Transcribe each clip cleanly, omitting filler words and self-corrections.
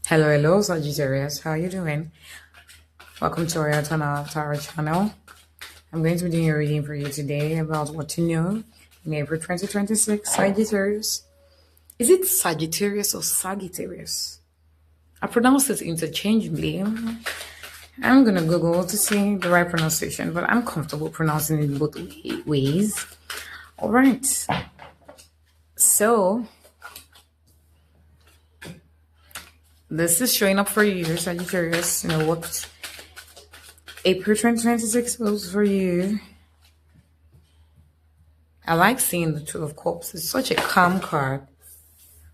Hello, Sagittarius. How are you doing? Welcome to our Tarot channel. I'm going to be doing a reading for you today about what to know in April 2026, Sagittarius. Is it Sagittarius or Sagittarius? I pronounce it interchangeably. I'm going to Google to see the right pronunciation, but I'm comfortable pronouncing it both ways. All right. So, this is showing up for you, Sagittarius. You know what April 2026 was for you. I like seeing the Two of Cups. It's such a calm card.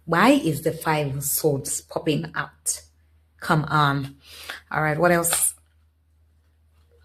Why is the Five of Swords popping out? Come on. All right, what else?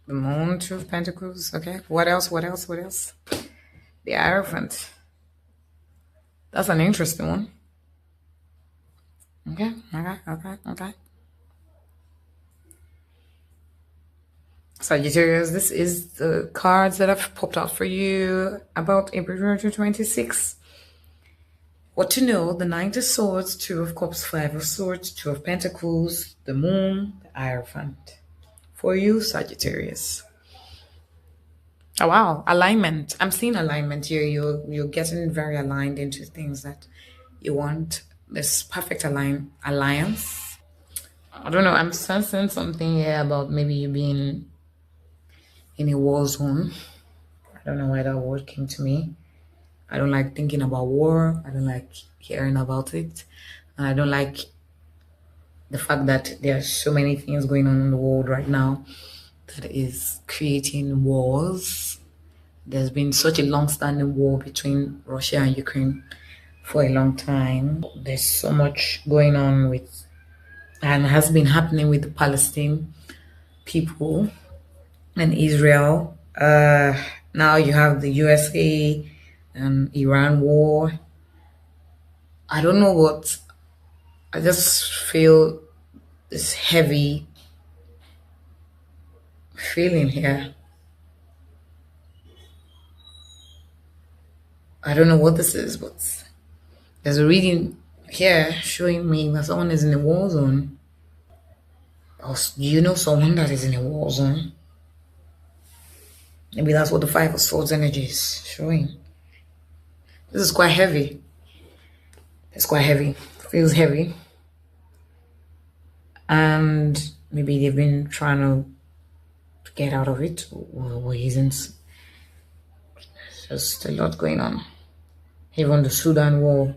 The Moon, Two of Pentacles. Okay, what else? The Hierophant. That's an interesting one. Okay. Sagittarius, this is the cards that have popped out for you about April 2026. What to know: the Nine of Swords, Two of Cups, Five of Swords, Two of Pentacles, the Moon, the Hierophant. For you, Sagittarius. Oh wow, alignment. I'm seeing alignment here. You're getting very aligned into things that you want. This perfect alliance. I don't know. I'm sensing something here about maybe you being in a war zone. I don't know why that word came to me. I don't like thinking about war. I don't like hearing about it. And I don't like the fact that there are so many things going on in the world right now that is creating wars. There's been such a long-standing war between Russia and Ukraine for a long time. There's so much going on with and has been happening with the Palestinian people and Israel. Now you have the USA and Iran war. I don't know what. I just feel this heavy feeling here. I don't know what this is, but there's a reading here showing me that someone is in a war zone. Or do you know someone that is in a war zone? Maybe that's what the Five of Swords energy is showing. This is quite heavy. It's quite heavy. Feels heavy. And maybe they've been trying to get out of it or isn't. Just a lot going on. Even the Sudan war,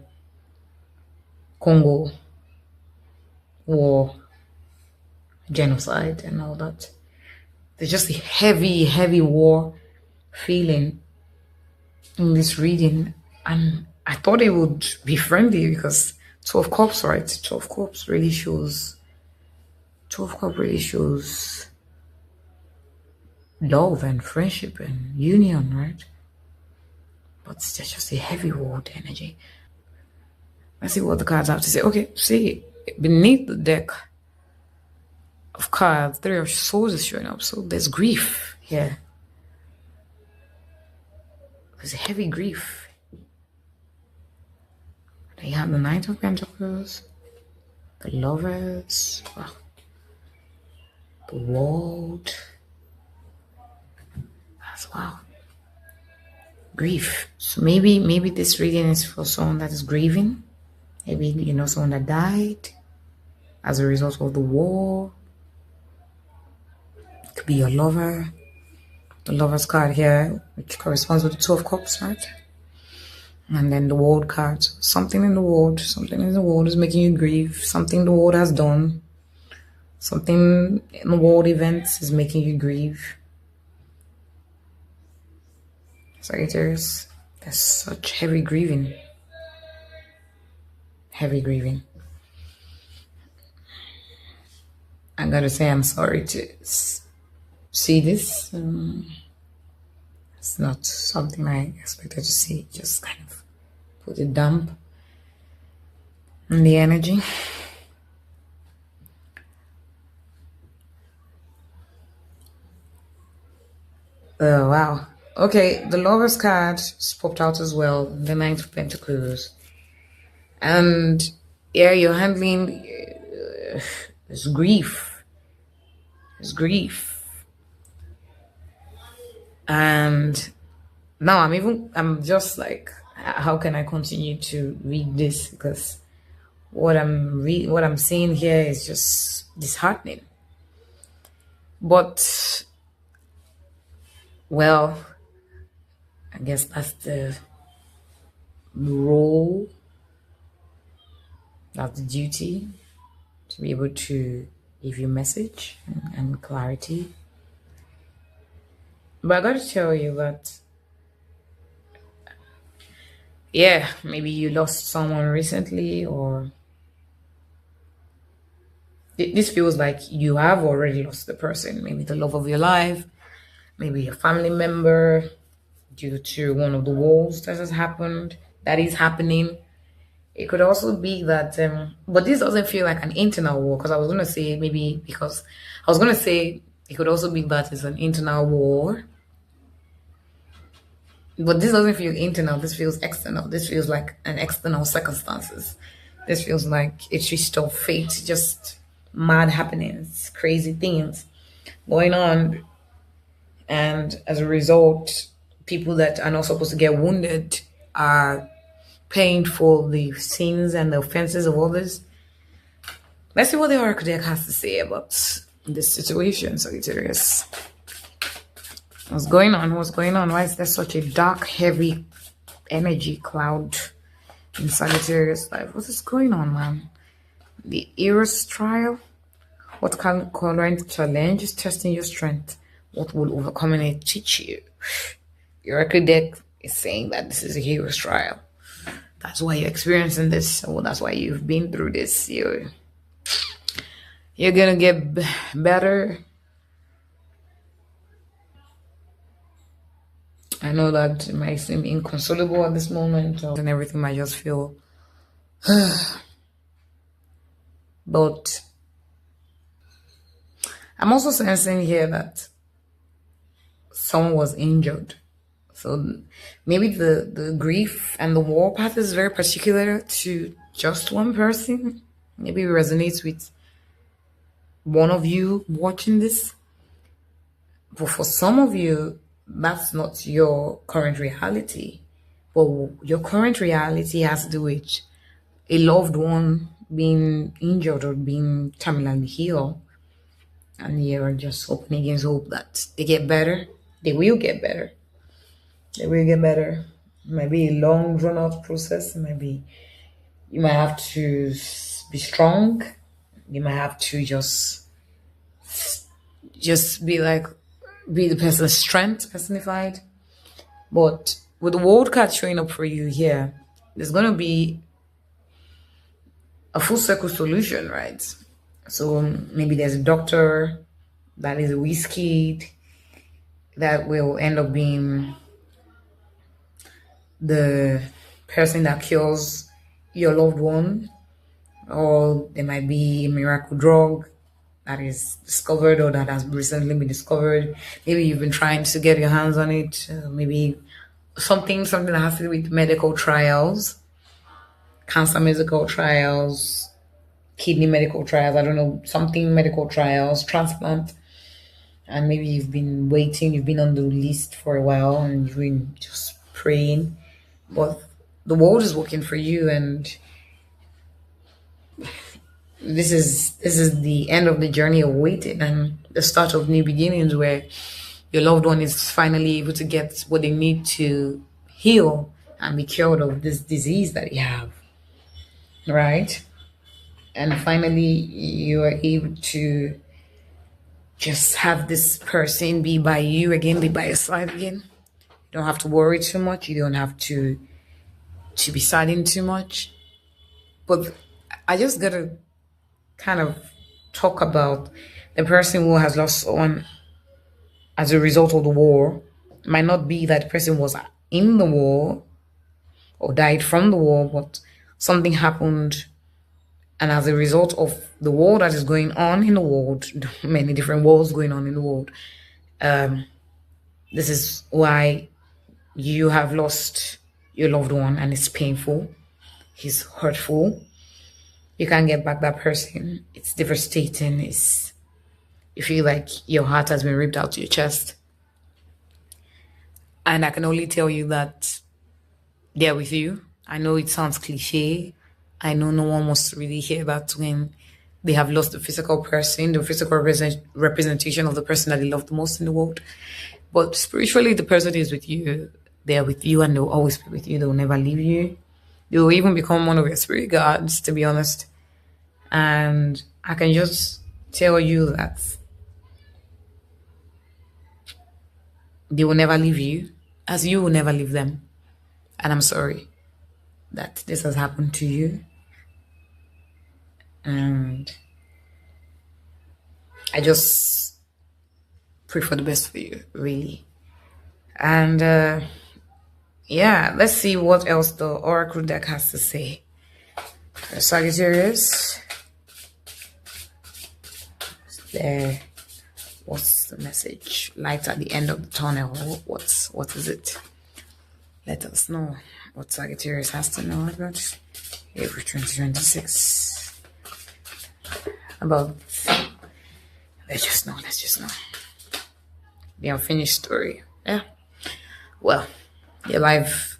Congo war, genocide and all that. There's just a heavy war feeling in this reading. And I thought it would be friendly because Two of Cups, right? Two of Cups really shows love and friendship and union, right? But it's just a heavy world energy. Let's see what the cards have to say. Okay, see, beneath the deck of cards, Three of Swords is showing up. So there's grief here. There's a heavy grief. They have the Knight of Pentacles, the Lovers, the World. That's wow. Grief. So maybe this reading is for someone that is grieving. Maybe you know someone that died as a result of the war. It could be your lover. The Lover's card here, which corresponds with the Two of Cups, right? And then the World card. Something in the world is making you grieve. Something the world has done. Something in the world events is making you grieve. Sagittarius, there's such heavy grieving. Heavy grieving. I'm going to say I'm sorry to see this. It's not something I expected to see. Just kind of put a dump in the energy. Oh, wow. Okay, the Lover's card popped out as well. The Knight of Pentacles. And yeah, you're handling There's grief. There's grief. And now I'm just like, how can I continue to read this? Because what I'm seeing here is just disheartening. But well, I guess that's the role, that's the duty, to be able to give you message and clarity. But I got to tell you that, yeah, maybe you lost someone recently, or this feels like you have already lost the person, maybe the love of your life, maybe a family member, due to one of the wars that has happened, that is happening. It could also be that, but this doesn't feel like an internal war, because I was going to say maybe because I was going to say it could also be that it's an internal war. But this doesn't feel internal. This feels external. This feels like an external circumstances. This feels like a twist of fate, just mad happenings, crazy things going on. And as a result, people that are not supposed to get wounded are paying for the sins and the offenses of others. Let's see what the Oracle deck has to say about this situation, Sagittarius. What's going on? What's going on? Why is there such a dark, heavy energy cloud in Sagittarius life? What is going on, man? The Eros trial. What current challenge is testing your strength? What will overcoming it teach you? The Oracle deck is saying that this is a hero's trial. That's why you're experiencing this. Well, that's why you've been through this. You're gonna get better. I know that it might seem inconsolable at this moment, and everything might just feel. But I'm also sensing here that someone was injured. So maybe the grief and the war path is very particular to just one person. Maybe it resonates with one of you watching this. But for some of you, that's not your current reality. But your current reality has to do with a loved one being injured or being terminally ill. And you're just hoping against hope that they get better. They will get better. They will get better. It might be a long, drawn out process. It might be, you might have to be strong. You might have to just be like, be the person's strength personified. But with the world card showing up for you here, there's going to be a full circle solution, right? So maybe there's a doctor that is a whiskey that will end up being the person that cures your loved one, or there might be a miracle drug that is discovered or that has recently been discovered. Maybe you've been trying to get your hands on it. Maybe something that has to do with medical trials, cancer medical trials, kidney medical trials. I don't know, something medical trials, transplant. And maybe you've been waiting, you've been on the list for a while, and you've been just praying. But the world is working for you, and this is the end of the journey of waiting and the start of new beginnings, where your loved one is finally able to get what they need to heal and be cured of this disease that you have, right? And finally you are able to just have this person be by you again, be by your side again. You don't have to worry too much. You don't have to be saddened too much. But I just gotta kind of talk about the person who has lost someone as a result of the war. It might not be that the person was in the war or died from the war, but something happened, and as a result of the war that is going on in the world, many different wars going on in the world, this is why you have lost your loved one, and it's painful, it's hurtful. You can't get back that person. It's devastating. You feel like your heart has been ripped out to your chest. And I can only tell you that they're with you. I know it sounds cliche. I know no one wants to really hear that when they have lost the physical person, the physical representation of the person that they love the most in the world. But spiritually, the person is with you. They're with you and they'll always be with you. They'll never leave you. They will even become one of your spirit guides, to be honest. And I can just tell you that they will never leave you, as you will never leave them. And I'm sorry that this has happened to you. And I just pray for the best for you, really. And yeah, let's see what else the Oracle deck has to say. Sagittarius. There. What's the message? Light at the end of the tunnel. What is it? Let us know what Sagittarius has to know about April 2026. About let's just know. The unfinished story. Yeah. Well, your life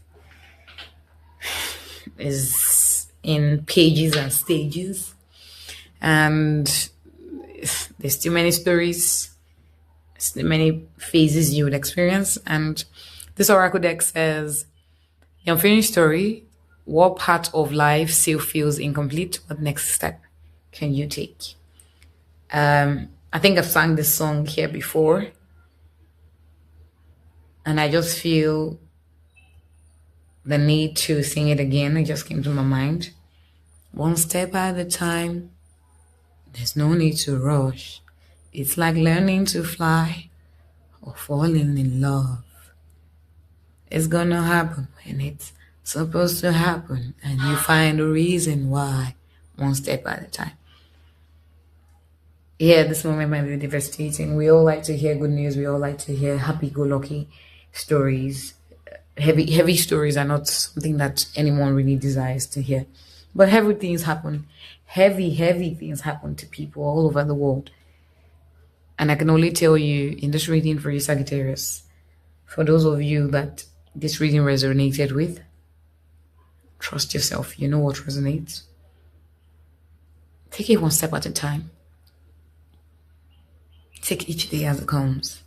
is in pages and stages, and there's too many stories, too many phases you would experience. And this oracle deck says, the unfinished story, what part of life still feels incomplete? What next step can you take? I think I've sang this song here before, and I just feel the need to sing it again. It just came to my mind. One step at a time. There's no need to rush. It's like learning to fly or falling in love. It's gonna happen when it's supposed to happen, and you find a reason why. One step at a time. Yeah, this moment might be devastating. We all like to hear good news. We all like to hear happy-go-lucky stories. Heavy stories are not something that anyone really desires to hear. But heavy things happen. Heavy things happen to people all over the world. And I can only tell you in this reading for you, Sagittarius, for those of you that this reading resonated with, trust yourself. You know what resonates. Take it one step at a time. Take each day as it comes.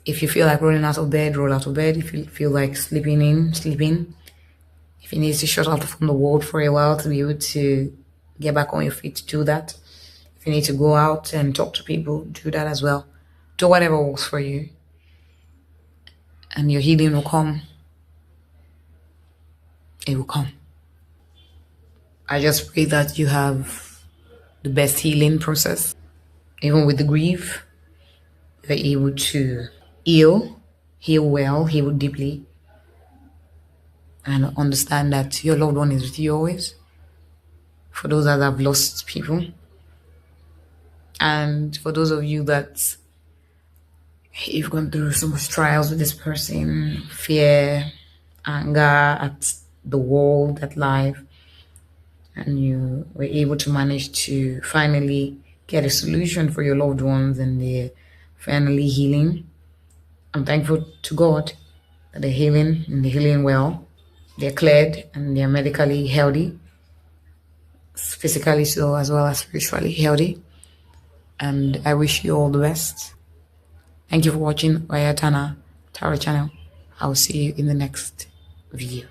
If you feel like rolling out of bed, roll out of bed. If you feel like sleeping. If you need to shut out from the world for a while to be able to get back on your feet, do that. If you need to go out and talk to people, do that as well. Do whatever works for you. And your healing will come. It will come. I just pray that you have the best healing process. Even with the grief, you're able to heal well, heal deeply, and understand that your loved one is with you always. For those that have lost people, and for those of you that you've gone through so much trials with this person, fear, anger at the world, at life, and you were able to manage to finally get a solution for your loved ones and they're finally healing. I'm thankful to God that they're healing and they're healing well. They're cleared and they're medically healthy, physically so as well as spiritually healthy. And I wish you all the best. Thank you for watching Wayatana Tarot channel. I will see you in the next video.